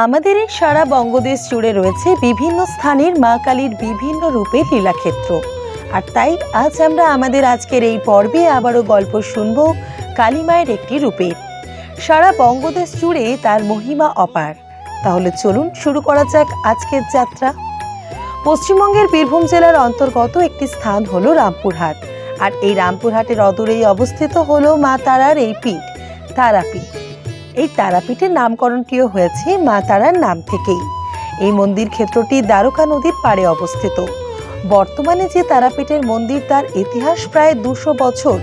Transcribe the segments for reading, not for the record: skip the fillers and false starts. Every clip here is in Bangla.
আমাদের এই সারা বঙ্গদেশ জুড়ে রয়েছে বিভিন্ন স্থানের মা কালীর বিভিন্ন রূপের লীলাক্ষেত্র। আর তাই আজ আমরা আমাদের আজকের এই পর্বে আবারও গল্প শুনব কালী মায়ের একটি রূপের। সারা বঙ্গদেশ জুড়ে তার মহিমা অপার। তাহলে চলুন শুরু করা যাক আজকের যাত্রা। পশ্চিমবঙ্গের বীরভূম জেলার অন্তর্গত একটি স্থান হলো রামপুরহাট। আর এই রামপুরহাটের অদূরেই অবস্থিত হলো মা তারার এই পীঠ, তারাপীঠ। এই তারাপীঠের নামকরণটিও হয়েছে মা তারার নাম থেকেই। এই মন্দির ক্ষেত্রটি দ্বারকা নদীর পাড়ে অবস্থিত। বর্তমানে যে তারাপীঠের মন্দির তার ইতিহাস প্রায় 200 বছর,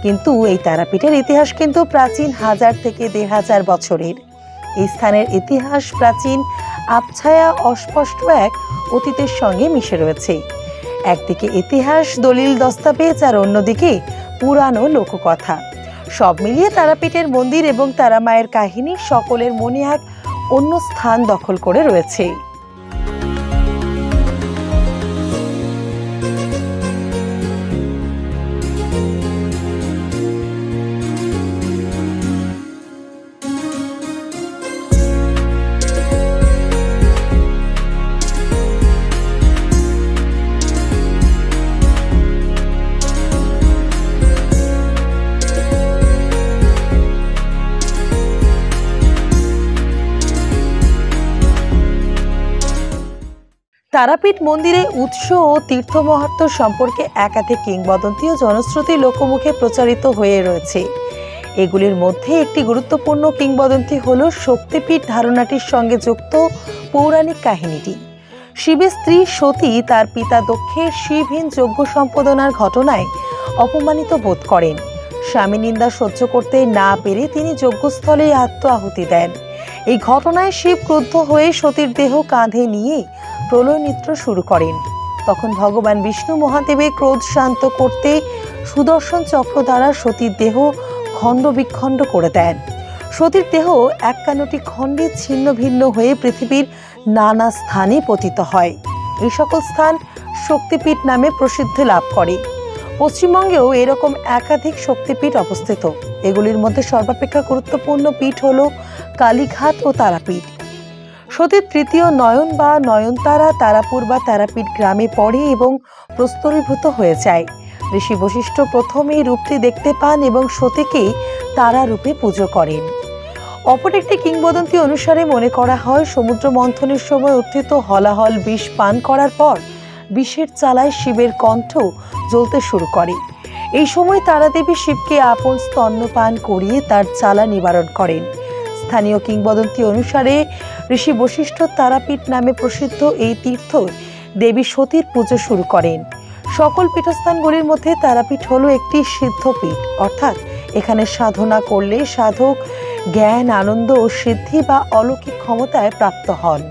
কিন্তু এই তারাপীঠের ইতিহাস কিন্তু প্রাচীন 1000 থেকে 1500 বছরের। এই স্থানের ইতিহাস প্রাচীন, আবছায়া, অস্পষ্ট এক অতীতের সঙ্গে মিশে রয়েছে। একদিকে ইতিহাস, দলিল, দস্তাবেজ, আর অন্যদিকে পুরানো লোককথা। সব মিলিয়ে তারাপীঠের মন্দির এবং তারা মায়ের কাহিনী সকলের মনে এক অন্য স্থান দখল করে রয়েছে। তারাপীঠ মন্দিরে উৎস ও তীর্থ মাহাত্ম্য সম্পর্কে একাধিক কিংবদন্তি ও জনশ্রুতি লোকমুখে প্রচারিত হয়ে রয়েছে। এগুলির মধ্যে একটি গুরুত্বপূর্ণ কিংবদন্তি হল শক্তিপীঠ ধারণাটির সঙ্গে যুক্ত পৌরাণিক কাহিনীটি। শিবের স্ত্রী সতী তার পিতা দক্ষের শিবহীন যজ্ঞ সম্পাদনার ঘটনায় অপমানিত বোধ করেন। স্বামী নিন্দা সহ্য করতে না পেরে তিনি যজ্ঞস্থলে আত্মআহুতি দেন। এই ঘটনায় শিব ক্রুদ্ধ হয়ে সতীর দেহ কাঁধে নিয়ে প্রলয় নৃত্য শুরু করেন। তখন ভগবান বিষ্ণু মহাদেবের ক্রোধ শান্ত করতে সুদর্শন চক্র দ্বারা সতীর দেহ খণ্ড বিখণ্ড করে দেন। সতীর দেহ 51টি খণ্ডে ছিন্ন ভিন্ন হয়ে পৃথিবীর নানা স্থানে পতিত হয়। এই সকল স্থান শক্তিপীঠ নামে প্রসিদ্ধি লাভ করে। পশ্চিমবঙ্গেও এরকম একাধিক শক্তিপীঠ অবস্থিত। এগুলির মধ্যে সর্বাপেক্ষা গুরুত্বপূর্ণ পীঠ হল কালীঘাট ও তারাপীঠ। সতীর তৃতীয় নয়ন বা নয়নতারা তারাপুর বা তারাপীঠ গ্রামে পড়ে এবং প্রস্তরীভূত হয়ে যায়। ঋষি বশিষ্ঠ প্রথম এই রূপটি দেখতে পান এবং সতীকে তারা রূপে পুজো করেন। অপর একটি কিংবদন্তি অনুসারে মনে করা হয় সমুদ্র মন্থনের সময় উত্থিত হলাহল বিষ পান করার পর বিষের চালায় শিবের কণ্ঠ জ্বলতে শুরু করে। এই সময় তারাদেবী শিবকে আপন স্তন্যপান করিয়ে তার জ্বালা নিবারণ করেন। স্থানীয় কিংবদন্তি অনুসারে ঋষি বশিষ্ঠ তারাপীঠ নামে প্রসিদ্ধ এই তীর্থ দেবী সতীর পুজো শুরু করেন। সকল পীঠস্থানগুলির মধ্যে তারাপীঠ হলো একটি সিদ্ধপীঠ, অর্থাৎ এখানে সাধনা করলে সাধক জ্ঞান, আনন্দ ও সিদ্ধি বা অলৌকিক ক্ষমতায় প্রাপ্ত হন।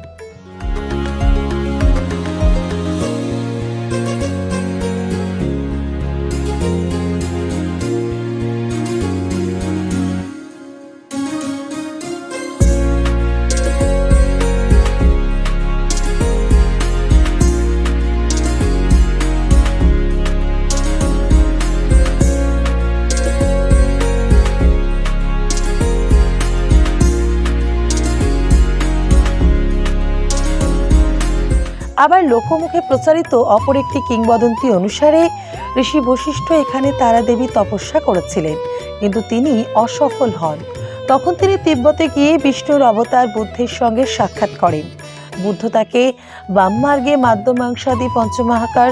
আবার লোকমুখে প্রচারিত অপর একটি কিংবদন্তি অনুসারে ঋষি বশিষ্ঠ এখানে তারাদেবী তপস্যা করেছিলেন, কিন্তু তিনি অসফল হন। তখন তিনি তিব্বতে গিয়ে বিষ্ণুর অবতার বুদ্ধের সঙ্গে সাক্ষাৎ করেন। বুদ্ধ তাকে বামমার্গে মাদ্যমাংসাদি পঞ্চমহাকার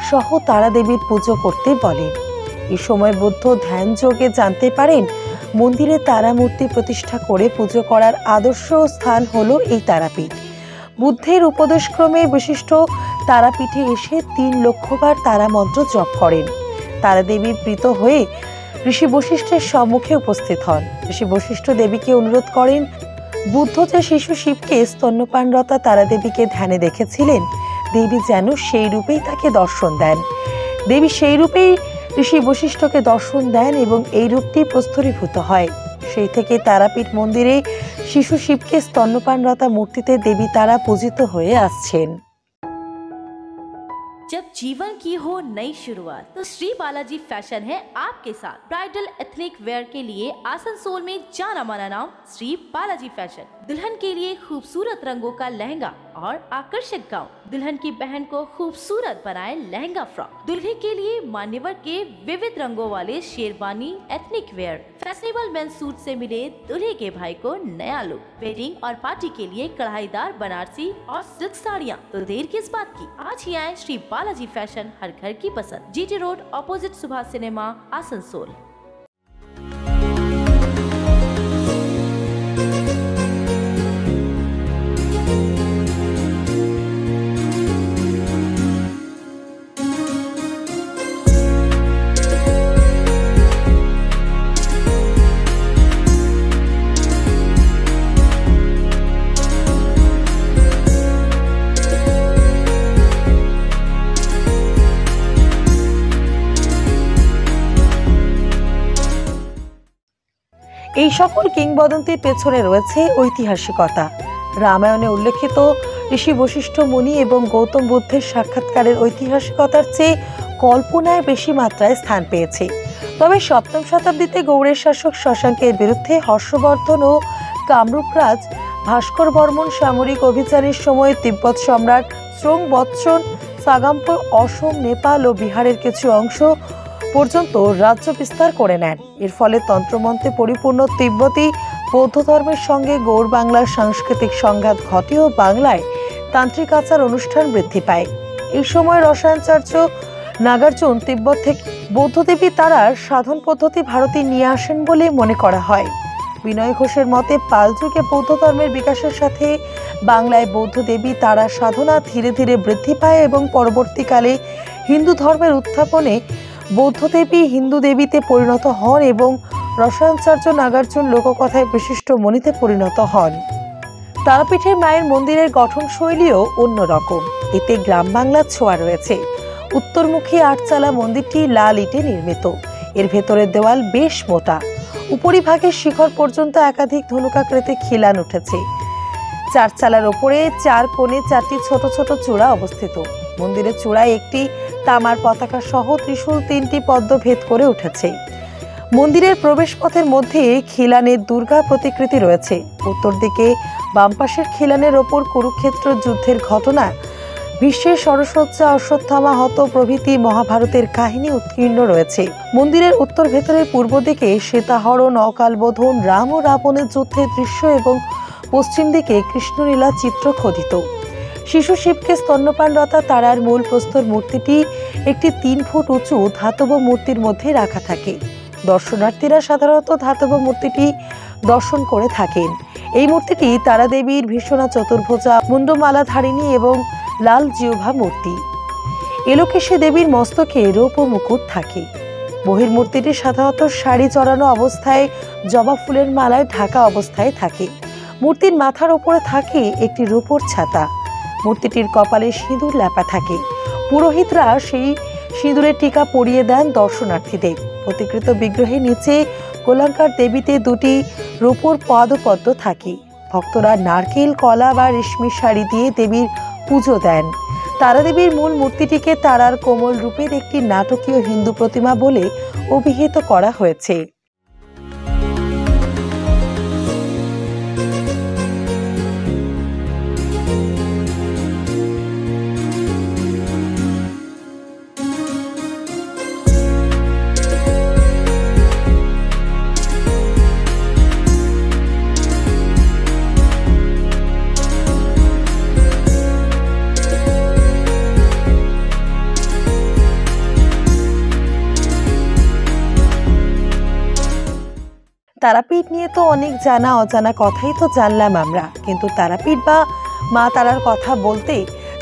সহ তারাদেবীর পুজো করতে বলেন। এই সময় বুদ্ধ ধ্যান যোগে জানতে পারেন মন্দিরে তারা মূর্তি প্রতিষ্ঠা করে পুজো করার আদর্শ স্থান হলো এই তারাপীঠ। বুদ্ধের উপদেশক্রমে বশিষ্ঠ তারাপীঠে এসে 3 লক্ষ বার তারা মন্ত্র জপ করেন। তারাদেবী প্রীত হয়ে ঋষি বশিষ্ঠের সম্মুখে উপস্থিত হন। ঋষি বশিষ্ঠ দেবীকে অনুরোধ করেন, বুদ্ধ যে শিশু শিবকে স্তন্যপানরতা তারাদেবীকে ধ্যানে দেখেছিলেন, দেবী যেন সেই রূপেই তাকে দর্শন দেন। দেবী সেই রূপেই ঋষি বশিষ্ঠকে দর্শন দেন এবং এই রূপটি প্রস্তরীভূত হয়। সেই থেকে তারাপীঠ মন্দিরে শিশু শিবকে স্তন্যপানরতা মূর্তিতে দেবী তারা পূজিত হয়ে আসছেন। जब जीवन की हो नई शुरुआत तो श्री बालाजी फैशन है आपके साथ। ब्राइडल एथनिक वेयर के लिए आसनसोल में जाना माना नाम श्री बालाजी फैशन। दुल्हन के लिए खूबसूरत रंगों का लहंगा और आकर्षक गाउन, दुल्हन की बहन को खूबसूरत बनाए लहंगा फ्रॉक, दुल्हे के लिए मान्यवर के विविध रंगों वाले sherwani ethnic wear, fashionable main suit से मिले दुल्हे के भाई को नया लुक, वेडिंग और पार्टी के लिए कढ़ाईदार बनारसी और सिल्क साड़ियाँ। तो देर किस बात की, आज ही आए श्री बालाजी फैशन, हर घर की पसंद, GT road opposite Subhash cinema, Asansol. এই সকল কিংবদন্তির পেছনে রয়েছে ঐতিহাসিকতা। রামায়ণে উল্লেখিত ঋষি বশিষ্ঠ মুনি এবং গৌতম বুদ্ধের সাক্ষাৎকারের ঐতিহাসিকতার চেয়ে কল্পনায় বেশি মাত্রায় স্থান পেয়েছে। তবে সপ্তম শতাব্দীতে গৌড়ের শাসক শশাঙ্কের বিরুদ্ধে হর্ষবর্ধন ও কামরূপরাজ ভাস্কর বর্মন সামরিক অভিযানের সময় তিব্বত সম্রাট স্রোং-বৎসন সাগাম্পো অসম, নেপাল ও বিহারের কিছু অংশ পর্যন্ত রাজ্য বিস্তার করে নেন। এর ফলে তন্ত্রমন্ত্রে পরিপূর্ণ তিব্বতী বৌদ্ধ ধর্মের সঙ্গে গৌড় বাংলার সাংস্কৃতিক সংঘাত ঘটে ও বাংলায় তান্ত্রিক আচার অনুষ্ঠান বৃদ্ধি পায়। এই সময় রসায়নাচার্য নাগার্জুন তিব্বত থেকে বৌদ্ধদেবী তারার সাধন পদ্ধতি ভারতে নিয়ে আসেন বলে মনে করা হয়। বিনয় ঘোষের মতে পাল যুগে বৌদ্ধ ধর্মের বিকাশের সাথে বাংলায় বৌদ্ধ দেবী তারার সাধনা ধীরে ধীরে বৃদ্ধি পায় এবং পরবর্তীকালে হিন্দু ধর্মের উত্থাপনে বৌদ্ধ দেবী হিন্দু দেবীতে পরিণত হন এবং রসায়নাচার্য নাগার্জুন লোককথায় বিশিষ্ট মণিতে পরিণত হন। তারাপীঠের মায়ের মন্দিরের গঠনশৈলীও অন্যরকম, এতে গ্রাম বাংলার ছোঁয়া রয়েছে। উত্তরমুখী আটচালা মন্দিরটি লাল ইটে নির্মিত, এর ভেতরের দেওয়াল বেশ মোটা, উপরিভাগের শিখর পর্যন্ত একাধিক ধনুকাকৃতি খিলান উঠেছে। চারচালার ওপরে চার কোণে চারটি ছোট ছোট চূড়া অবস্থিত। মন্দিরের চূড়ায় একটি তামার পতাকা সহ ত্রিশূল তিনটি পদ্ম ভেদ করে উঠেছে। মন্দিরের প্রবেশপথের মধ্যে খিলানের দুর্গা প্রতিকৃতি রয়েছে। উত্তর দিকে বাম পাশের খিলানের ওপর কুরুক্ষেত্র যুদ্ধের ঘটনা, ভীষ্মের সরসজ্জা, অশ্বত্থামা হত প্রভৃতি মহাভারতের কাহিনী উৎকীর্ণ রয়েছে। মন্দিরের উত্তর ভেতরের পূর্ব দিকে সীতাহরণ, অকালবোধন, রাম ও রাবণের যুদ্ধের দৃশ্য এবং পশ্চিম দিকে কৃষ্ণলীলা চিত্র খোদিত। শিশু শিবকে স্তন্যপানরতা তারার মূল প্রস্তর মূর্তিটি একটি 3 ফুট উঁচু ধাতব মূর্তির মধ্যে রাখা থাকে। দর্শনার্থীরা সাধারণত ধাতব মূর্তিটি দর্শন করে থাকেন। এই মূর্তিটি তারা দেবীর ভীষণা চতুর্ভুজা, মুন্ডমালাধারিণী এবং লাল জিহ্বা মূর্তি। এলোকেশে দেবীর মস্তকে রৌপ্য মুকুট থাকে। বহির্মূর্তিটি সাধারণত শাড়ি চড়ানো অবস্থায় জবা ফুলের মালায় ঢাকা অবস্থায় থাকে। মূর্তির মাথার উপরে থাকে একটি রূপোর ছাতা। মূর্তিটির কপালে সিঁদুর লেপা থাকে। পুরোহিতরা সেই সিঁদুরের টিকা পরিয়ে দেন দর্শনার্থীদের। প্রতিকৃত বিগ্রহের নিচে গোলাঙ্কার দেবীতে 2টি রূপোর পদপদ্ম থাকে। ভক্তরা নারকেল, কলা বা রেশমি শাড়ি দিয়ে দেবীর পুজো দেন। তারা দেবীর মূল মূর্তিটিকে তারার কোমল রূপের একটি নাটকীয় হিন্দু প্রতিমা বলে অভিহিত করা হয়েছে। তারাপীঠ নিয়ে তো অনেক জানা অজানা কথাই তো জানলাম আমরা, কিন্তু তারাপীঠ বা মা তারার কথা বলতে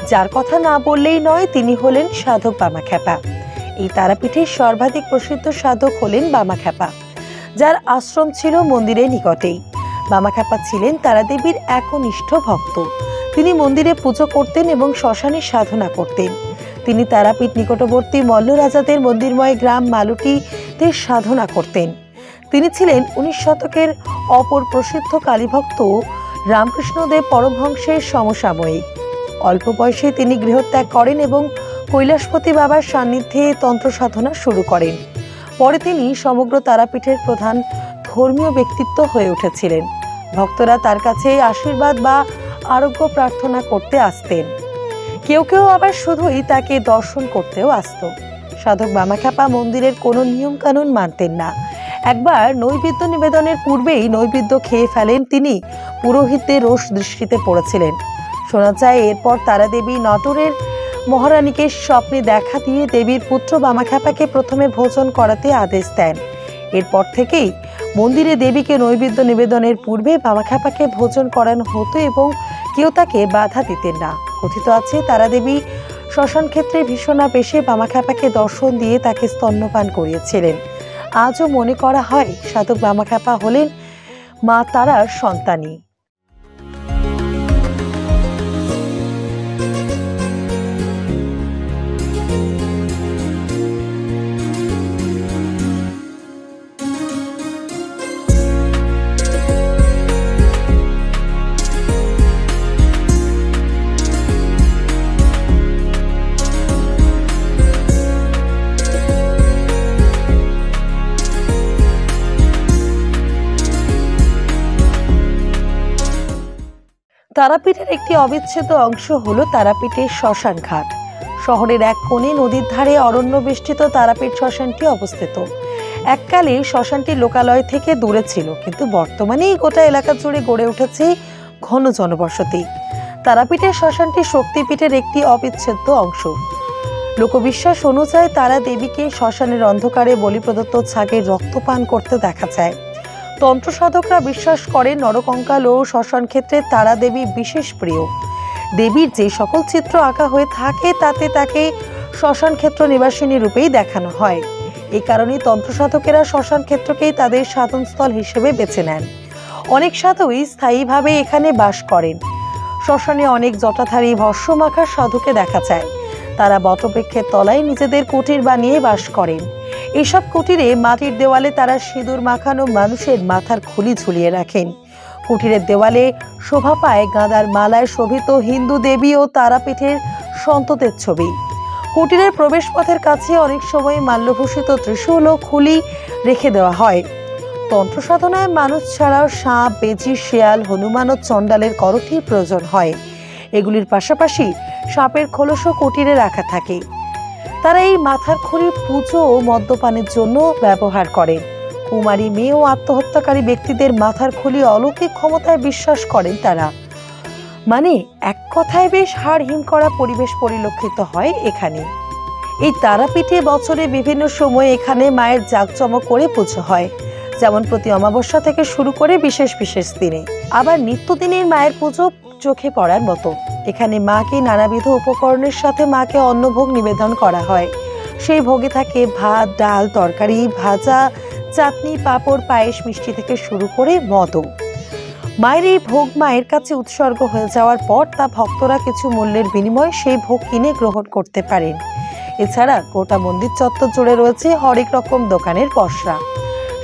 যার কথা না বললেই নয় তিনি হলেন সাধক বামাখ্যাপা। এই তারাপীঠের সর্বাধিক প্রসিদ্ধ সাধক হলেন বামাখ্যাপা, যার আশ্রম ছিল মন্দিরের নিকটেই। বামাখ্যাপা ছিলেন তারাদেবীর একনিষ্ঠ ভক্ত। তিনি মন্দিরে পুজো করতেন এবং শ্মশানে সাধনা করতেন। তিনি তারাপীঠ নিকটবর্তী মল্ল রাজাদের মন্দিরময় গ্রাম মালুটিতে সাধনা করতেন। তিনি ছিলেন 19 শতকের অপর প্রসিদ্ধ কালীভক্ত রামকৃষ্ণদেব পরমহংসের সমসাময়িক। অল্প বয়সে তিনি গৃহত্যাগ করেন এবং কৈলাসপতি বাবার সান্নিধ্যে তন্ত্র সাধনা শুরু করেন। পরে তিনি সমগ্র তারাপীঠের প্রধান ধর্মীয় ব্যক্তিত্ব হয়ে উঠেছিলেন। ভক্তরা তার কাছে আশীর্বাদ বা আরোগ্য প্রার্থনা করতে আসতেন। কেউ কেউ আবার শুধুই তাকে দর্শন করতেও আসত। সাধক বামাখ্যাপা মন্দিরের কোনো নিয়ম কানুন মানতেন না। একবার নৈবেদ্য নিবেদনের পূর্বেই নৈবেদ্য খেয়ে ফেলেন তিনি। পুরোহিতদের রোষ দৃষ্টিতে পড়েছিলেন। শোনা যায় এরপর তারা দেবী নটরের মহারানীকে স্বপ্নে দেখা দিয়ে দেবীর পুত্র বামাখ্যাপাকে প্রথমে ভোজন করাতে আদেশ দেন। এরপর থেকেই মন্দিরে দেবীকে নৈবেদ্য নিবেদনের পূর্বে বামাখ্যাপাকে ভোজন করানো হতো এবং কেউ তাকে বাধা দিতেন না। কথিত আছে তারা দেবী শ্মশান ক্ষেত্রে ভীষণাবেশে বামাখ্যাপাকে দর্শন দিয়ে তাকে স্তন্যপান করিয়েছিলেন। আজও মনে করা হয় সাধক বামাখ্যাপা হলেন মা তারার সন্তানী। তারাপীঠের একটি অবিচ্ছেদ্য অংশ হলো তারাপীঠের শ্মশান ঘাট। শহরের এক কোণে নদীর ধারে অরণ্য বেষ্টিত তারাপীঠ শ্মশানটি অবস্থিত। এককালে শ্মশানটি লোকালয় থেকে দূরে ছিল, কিন্তু বর্তমানে এই গোটা এলাকা জুড়ে গড়ে উঠেছে ঘন জনবসতি। তারাপীঠের শ্মশানটি শক্তিপীঠের একটি অবিচ্ছেদ্য অংশ। লোকবিশ্বাস অনুযায়ী তারা দেবীকে শ্মশানের অন্ধকারে বলি প্রদত্ত ছাগের রক্তপান করতে দেখা যায়। তন্ত্র সাধকরা বিশ্বাস করেন নরকঙ্কাল ও শ্মশান ক্ষেত্রে তারা দেবী বিশেষ প্রিয়। দেবীর যে সকল চিত্র আঁকা হয়ে থাকে তাতে তাকে শ্মশান ক্ষেত্র নিবাসিনী রূপেই দেখানো হয়। এই কারণে তন্ত্র সাধকেরা শ্মশান ক্ষেত্রকেই তাদের সাধনস্থল হিসেবে বেছে নেন। অনেক সাধুই স্থায়ীভাবে এখানে বাস করেন। শ্মশানে অনেক জটাধারী ভস্মমাখা সাধুকে দেখা যায়। তারা বটবৃক্ষের তলায় নিজেদের কুটির বানিয়ে বাস করেন। এসব কুটিরে মাটির দেওয়ালে তারা সিঁদুর মাখানো মানুষের মাথার খুলি ঝুলিয়ে রাখেন। কুটিরের দেওয়ালে শোভা পায় গাঁদার মালায় শোভিত হিন্দু দেবী ও তারাপীঠের সন্তদের ছবি। কুটিরের প্রবেশপথের কাছে অনেক সময় মাল্যভূষিত ত্রিশূল ও খুলি রেখে দেওয়া হয়। তন্ত্র সাধনায় মানুষ ছাড়াও সাপ, বেজি, শেয়াল, হনুমান ও চণ্ডালের করটির প্রয়োজন হয়। এগুলির পাশাপাশি সাপের খোলসও কুটিরে রাখা থাকে। তারা এই মাথার খুলি পুজো ও মদ্যপানের জন্য ব্যবহার করেন। কুমারী মেয়ে ও আত্মহত্যাকারী ব্যক্তিদের মাথার খুলি অলৌকিক ক্ষমতায় বিশ্বাস করেন তারা। মানে এক কথায় বেশ হাড় হিম করা পরিবেশ পরিলক্ষিত হয় এখানে। এই তারাপীঠে বছরে বিভিন্ন সময়ে এখানে মায়ের জাঁকজমক করে পুজো হয়, যেমন প্রতি অমাবস্যা থেকে শুরু করে বিশেষ বিশেষ দিনে। আবার নিত্যদিনের মায়ের পুজো চোখে পড়ার মতো। এখানে মাকে নানাবিধ উপকরণের সাথে মাকে অন্নভোগ নিবেদন করা হয়। সেই ভোগে থাকে ভাত, ডাল, তরকারি, ভাজা, চাটনি, পাঁপড়, পায়েস, মিষ্টি থেকে শুরু করে মদও। মায়ের এই ভোগ মায়ের কাছে উৎসর্গ হয়ে যাওয়ার পর তা ভক্তরা কিছু মূল্যের বিনিময়ে সেই ভোগ কিনে গ্রহণ করতে পারেন। এছাড়া গোটা মন্দির চত্বর জুড়ে রয়েছে হরেক রকম দোকানের পসরা।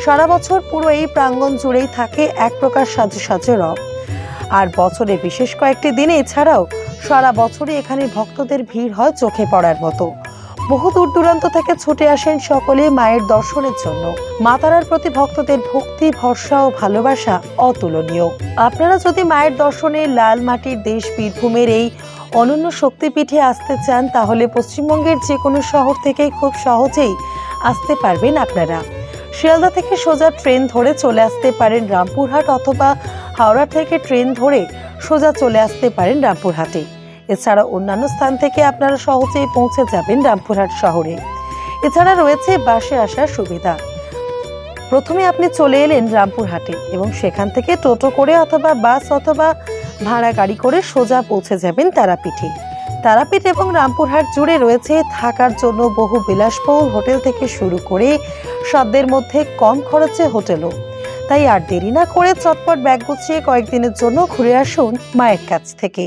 সারা বছর পুরো এই প্রাঙ্গণ জুড়েই থাকে এক প্রকার সাজে সাজে রব। আর বছরে বিশেষ কয়েকটি দিনে এছাড়াও সারা বছরই এখানে ভক্তদের ভিড় হয় চোখে পড়ার মতো। বহু দূর দূরান্ত থেকে ছুটে আসেন সকলে মায়ের দর্শনের জন্য। মা তারার প্রতি ভক্তদের ভক্তি, ভরসা ও ভালোবাসা অতুলনীয়। আপনারা যদি মায়ের দর্শনে লাল মাটির দেশ বীরভূমের এই অনন্য শক্তিপীঠে আসতে চান, তাহলে পশ্চিমবঙ্গের যে কোনো শহর থেকে খুব সহজেই আসতে পারবেন আপনারা। শিয়ালদা থেকে সোজা ট্রেন ধরে চলে আসতে পারেন রামপুরহাট, অথবা হাওড়া থেকে ট্রেন ধরে সোজা চলে আসতে পারেন রামপুরহাটে। এছাড়া অন্যান্য স্থান থেকে আপনারা সহজেই পৌঁছে যাবেন রামপুরহাট শহরে। এছাড়া রয়েছে বাসে আসার সুবিধা। প্রথমে আপনি চলে এলেন রামপুরহাটে এবং সেখান থেকে টোটো করে অথবা বাস অথবা ভাড়া গাড়ি করে সোজা পৌঁছে যাবেন তারাপীঠে। তারাপীঠ এবং রামপুরহাট জুড়ে রয়েছে থাকার জন্য বহু বিলাসবহুল হোটেল থেকে শুরু করে সাধ্যের মধ্যে কম খরচে হোটেলও। তাই আর দেরি না করে চটপট ব্যাগ গুছিয়ে কয়েকদিনের জন্য ঘুরে আসুন মায়ের কাছ থেকে।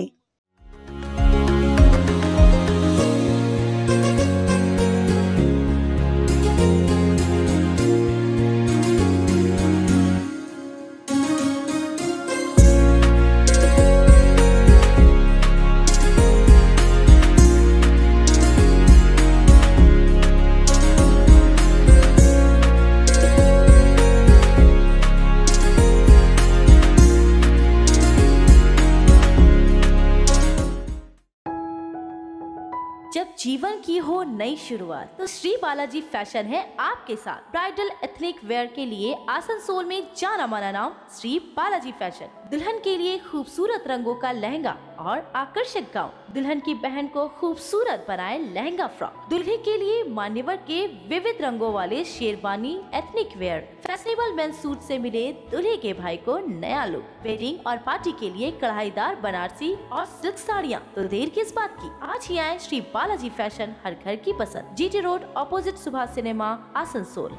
की हो नई शुरुआत तो श्री बालाजी फैशन है आपके साथ। ब्राइडल एथनिक वेयर के लिए आसनसोल में जाना माना नाम श्री बालाजी फैशन। दुल्हन के लिए खूबसूरत रंगों का लहंगा और आकर्षक गाउन, दुल्हन की बहन को खूबसूरत बनाए लहंगा फ्रॉक, दुल्हे के लिए मान्यवर के विविध रंगों वाले sherwani ethnic wear, fashionable men's suit से मिले दुल्हे के भाई को नया लुक, वेडिंग और पार्टी के लिए कढ़ाईदार बनारसी और सिल्क साड़ियाँ। तो देर किस बात की, आज ही आए श्री बालाजी फैशन, हर घर की पसंद, GT road, opposite Subhash cinema, Asansol.